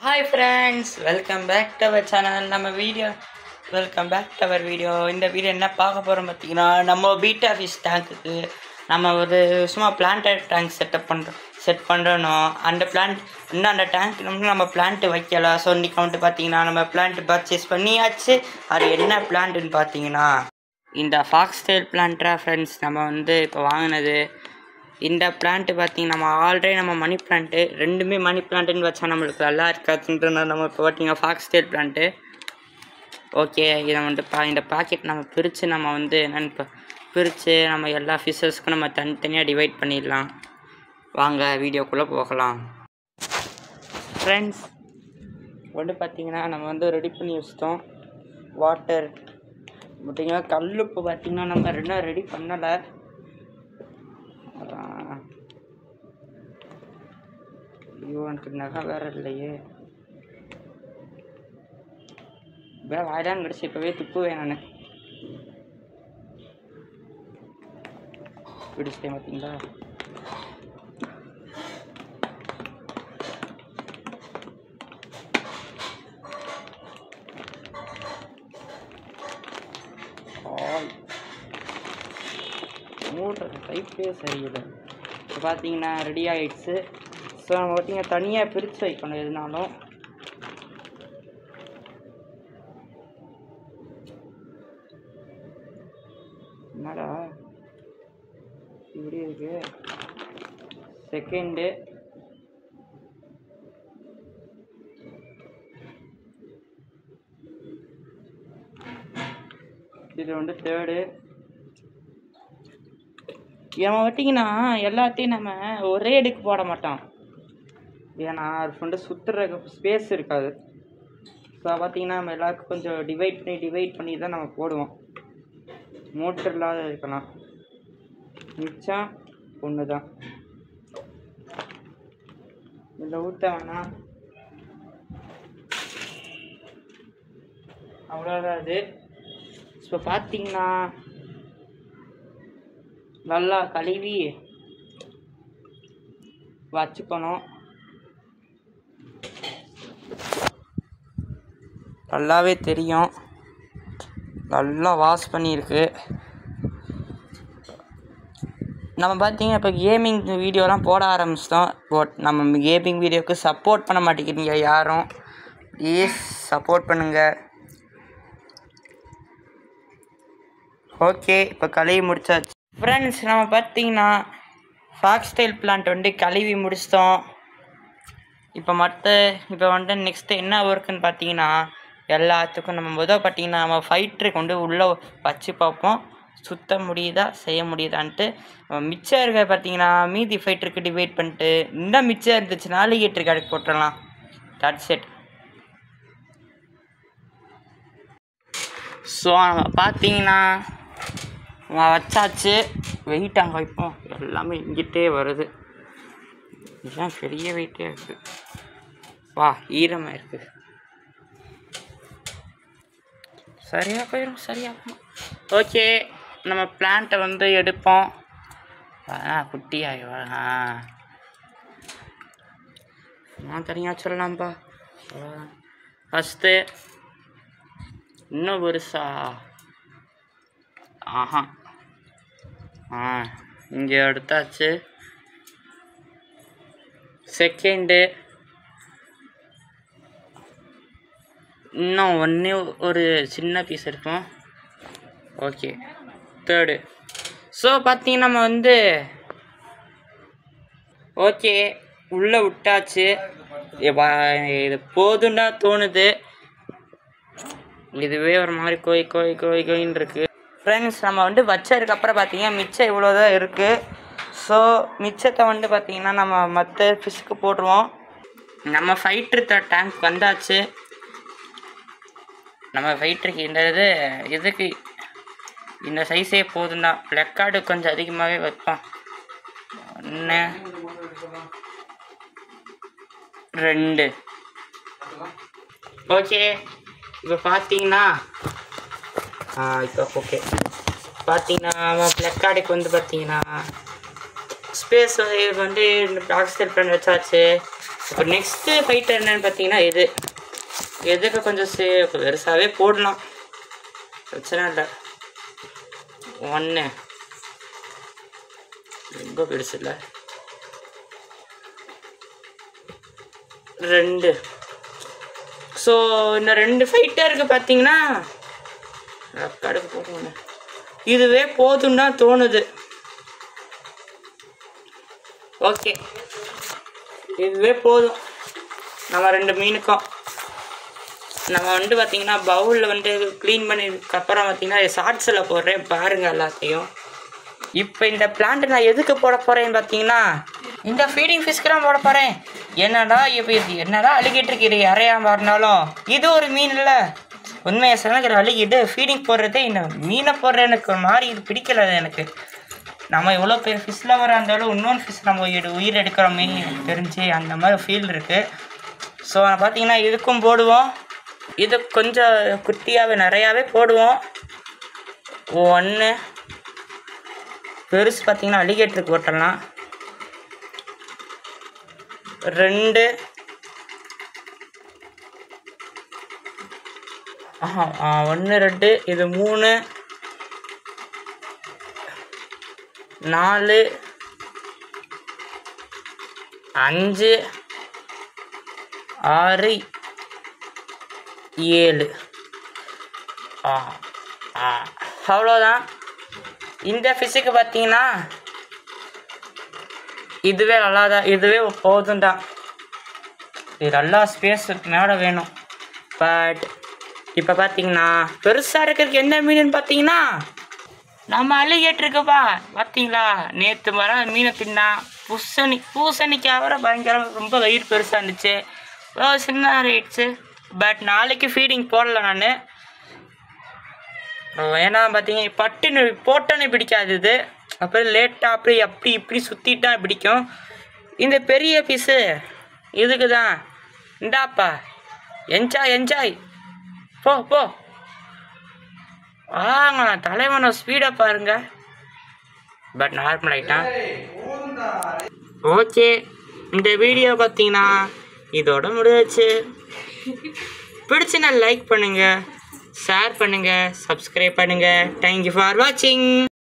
Hi friends, welcome back to our channel. Welcome back to our video. இந்த video என்ன பார்க்க போகிறோம் பார்த்தீங்கன்னா, நம்ம பீட்டா ஃபிஷ் டேங்க்குக்கு நம்ம ஒரு சும்மா பிளான்டட் டேங்க் செட் பண்ணுறோம். அந்த அந்த டேங்க் நம்ம பிளான்ட்டு வைக்கலாம். ஸோ இன்றைக்கி வந்துட்டு பார்த்தீங்கன்னா நம்ம பிளான்ட்டு பர்ச்சேஸ் பண்ணியாச்சு. அது என்ன பிளான்ட்டுன்னு பார்த்தீங்கன்னா இந்த ஃபாக்ஸ்டெயில் பிளான்ட்டா ஃப்ரெண்ட்ஸ். நம்ம இப்போ வாங்கினது இந்த பிளான்ட்டு பார்த்திங்கன்னா நம்ம ஆல்ரெடி மணி பிளான்ட்டு ரெண்டுமே மணி பிளான்ட்டுன்னு வச்சா நம்மளுக்கு நல்லா இருக்காதுன்றதுனால நம்ம இப்போ பார்த்திங்கன்னா ஃபாக்ஸ்டெயில் பிளான்ட்டு. ஓகே, இதை இந்த பாக்கெட் நம்ம பிரித்து என்னென்னு பிரித்து நம்ம எல்லா ஃபிஷஸ்க்கும் நம்ம தனித்தனியாக டிவைட் பண்ணிடலாம். வாங்க வீடியோக்குள்ளே போகலாம் ஃப்ரெண்ட்ஸ். பார்த்திங்கன்னா நம்ம ரெடி பண்ணி வச்சிட்டோம். வாட்டர் பார்த்திங்கன்னா கல்லுப்பு பார்த்திங்கன்னா நம்ம ரெண்டும் ரெடி பண்ணலை. ஐயோ, எனக்கு நகை வேறு இல்லையே. வேறு வாயிலான்னு கிடச்சி இப்போவே துப்புவேன். நான் பிடிச்சிட்டேன் பார்த்தீங்களா. மூடுற டைப்பே சரியில்லை. இப்போ பார்த்தீங்கன்னா ரெடி ஆகிடுச்சு. ஸோ நம்ம பார்த்தீங்கன்னா தனியாக பிரித்து வைக்கணும். எதுனாலும் என்னடா இப்படி இருக்கு. செகண்டு இது தேர்டு. இவன் பார்த்தீங்கன்னா எல்லாத்தையும் நம்ம ஒரே எடுக்கு போட மாட்டான். ஏன்னா அது சுற்றுற ஸ்பேஸ் இருக்காது. ஸோ பார்த்தீங்கன்னா நம்ம எல்லாருக்கும் கொஞ்சம் டிவைட் பண்ணி தான் நம்ம போடுவோம். மோட்டர் இல்லாத இருக்கலாம். மிச்சம் ஒன்று தான். இதில் ஊற்ற வேணாம், அவ்வளோதான் அது. இப்போ பார்த்தீங்கன்னா நல்லா கழுவி வச்சுக்கணும். நல்லாவே தெரியும், நல்லா வாஷ் பண்ணியிருக்கு. நம்ம பார்த்தீங்கன்னா இப்போ கேமிங் வீடியோலாம் போட ஆரம்பிச்சிட்டோம். பட் நம்ம கேமிங் வீடியோவுக்கு சப்போர்ட் பண்ண மாட்டேங்கிறீங்க யாரும். ப்ளீஸ் சப்போர்ட் பண்ணுங்கள். ஓகே, இப்போ கழுவி முடிச்சாச்சு ஃப்ரெண்ட்ஸ். நம்ம பார்த்தீங்கன்னா ஃபாக்ஸ்டெயில் பிளான்ட் கழுவி முடிச்சிட்டோம். இப்போ நெக்ஸ்ட்டு என்ன ஒர்க்குன்னு பார்த்தீங்கன்னா எல்லாத்துக்கும் நம்ம பார்த்தீங்கன்னா நம்ம ஃபைட்டருக்கு உள்ளே வச்சு பார்ப்போம். சுத்த முடியுதா செய்ய முடியுதான்ட்டு. மிச்சம் இருக்க பார்த்தீங்கன்னா மீதி ஃபைட்டருக்கு டிவைட் பண்ணிட்டு இந்த மிச்சம் இருந்துச்சுன்னா அலிகேட்டருக்கு அடுக்கு போட்டுடலாம். That's it. ஸோ நம்ம பார்த்தீங்கன்னா வச்சாச்சு. வெயிட் அங்கே வைப்போம். எல்லாமே இங்கிட்டே வருது. இதுதான் பெரிய வெயிட்டே இருக்குது. வா, ஈரமாக இருக்குது. சரியாக போயிடும். ஓகே, நம்ம பிளான்ட்டை எடுப்போம். குட்டியாகி நான் தனியாக சொல்லலாம்ப்பா. ஃபஸ்ட்டு இன்னும் பெருசா இங்கே எடுத்தாச்சு. செகண்டு இன்னும் ஒரு சின்ன பீஸ் இருக்கும். Okay, third. ஸோ பார்த்தீங்கன்னா நம்ம ஓகே உள்ளே விட்டாச்சு. இது போதுன்னா தோணுது. இதுவே ஒரு மாதிரி கோயின்னு இருக்குது ஃப்ரெண்ட்ஸ். நம்ம வச்சதுக்கப்புறம் பார்த்தீங்கன்னா மிச்சம் இவ்வளோதான் இருக்குது. ஸோ மிச்சத்தை பார்த்தீங்கன்னா நம்ம மற்ற ஃபிஷ்க்கு போட்டுருவோம். நம்ம ஃபைட்டர் டேங்க் வந்தாச்சு. நம்ம ஃபைட்டருக்கு இதுக்கு இந்த சைஸே போதும் தான். ரெக்கார்டு கொஞ்சம் அதிகமாகவே வைப்பான். 1 2. ஓகே, இப்போ பார்த்தீங்கன்னா இப்போ ஓகே பார்த்தீங்கன்னா ரெக்கார்டுக்கு பார்த்தீங்கன்னா ஸ்பேஸ் இது இந்த ஃபாக்ஸ்டெயில் பிளான் வச்சாச்சு. இப்போ நெக்ஸ்ட்டு ஃபைட் என்னன்னு பார்த்தீங்கன்னா எதுக்கு கொஞ்சம் பெருசாகவே போடலாம், பிரச்சனை இல்லை. 1 ரொம்ப பெருசு இல்லை, 2. ஸோ இந்த 2 ஃபைட்டருக்கு பார்த்தீங்கன்னா ரெக்கார்டுக்கு போகணும், இதுவே போதும் தான் தோணுது. ஓகே, இதுவே போதும் நம்ம 2 மீனுக்கும். நம்ம பார்த்தீங்கன்னா பவுலில் க்ளீன் பண்ணதுக்கப்புறம் பார்த்தீங்கன்னா ஷார்ட்ஸில் போடுறேன் பாருங்கள் எல்லாத்தையும். இப்போ இந்த பிளான்ட் நான் எதுக்கு போட போகிறேன்னு பார்த்தீங்கன்னா இந்த ஃபீடிங் ஃபிஷ்க்கு தான் போட போகிறேன். என்னடா இப்போ இது என்னடா அழுகிட்டு இது இறையாமல் இருந்தாலும் இது ஒரு மீன் இல்லை. உண்மையை சொன்ன அழுகிட்டு ஃபீடிங் போடுறதே இந்த மீனை போடுற எனக்கு ஒரு மாதிரி இது பிடிக்கல. எனக்கு நம்ம எவ்வளோ பேர் ஃபிஷ் லவராக இருந்தாலும் இன்னொன்று ஃபிஷ் நம்ம உயிர் எடுக்கிறோமே தெரிஞ்சு அந்த மாதிரி ஃபீல் இருக்குது. ஸோ பார்த்தீங்கன்னா இதுக்கும் போடுவோம், இது கொஞ்சம் குட்டியாகவே நிறையாவே போடுவோம். 1 பெருசு பார்த்தீங்கன்னா அலிகேட்டருக்கு போட்டலாம், 2 1 2 இது 3 4 5 6 7 அவ்வளோதான். இந்த ஃபிஷ்ஷுக்கு பார்த்தீங்கன்னா இதுவே நல்லாதான், இதுவே போதும் தான். இது நல்லா ஸ்பேஸ் மேலே வேணும். பட் இப்போ பார்த்தீங்கன்னா பெருசாக இருக்கிறதுக்கு என்ன மீனுன்னு பார்த்தீங்கன்னா நம்ம அலிகேட்டருக்குப்பா. பார்த்தீங்களா நேற்று மரம் மீனை தின்னா பூசணிக்காய் வர பயங்கரம் ரொம்ப வயிறு பெருசாக இருந்துச்சு, சின்ன ஆயிடுச்சு. பட் நாளைக்கு ஃபீடிங் போடல நான், ஏன்னா பார்த்தீங்கன்னா பட்டுன்னு போட்டோன்னே பிடிக்காது இது, அப்புறம் லேட்டாக அப்படி இப்படி சுற்றிட்டு பிடிக்கும். இந்த பெரிய பீஸு இதுக்கு தான். இந்தாப்பா என்ஜாய் போ வாங்க தலைவனை ஸ்பீடாக பாருங்க. பட் நார்மல் ஆகிட்டான். ஓகே, இந்த வீடியோ பார்த்தீங்கன்னா இதோட முடிஞ்சிச்சு. பிடிச்சுன்னா லைக் பண்ணுங்கள், ஷேர் பண்ணுங்கள், சப்ஸ்கிரைப் பண்ணுங்கள். தேங்க்யூ ஃபார் வாட்சிங்.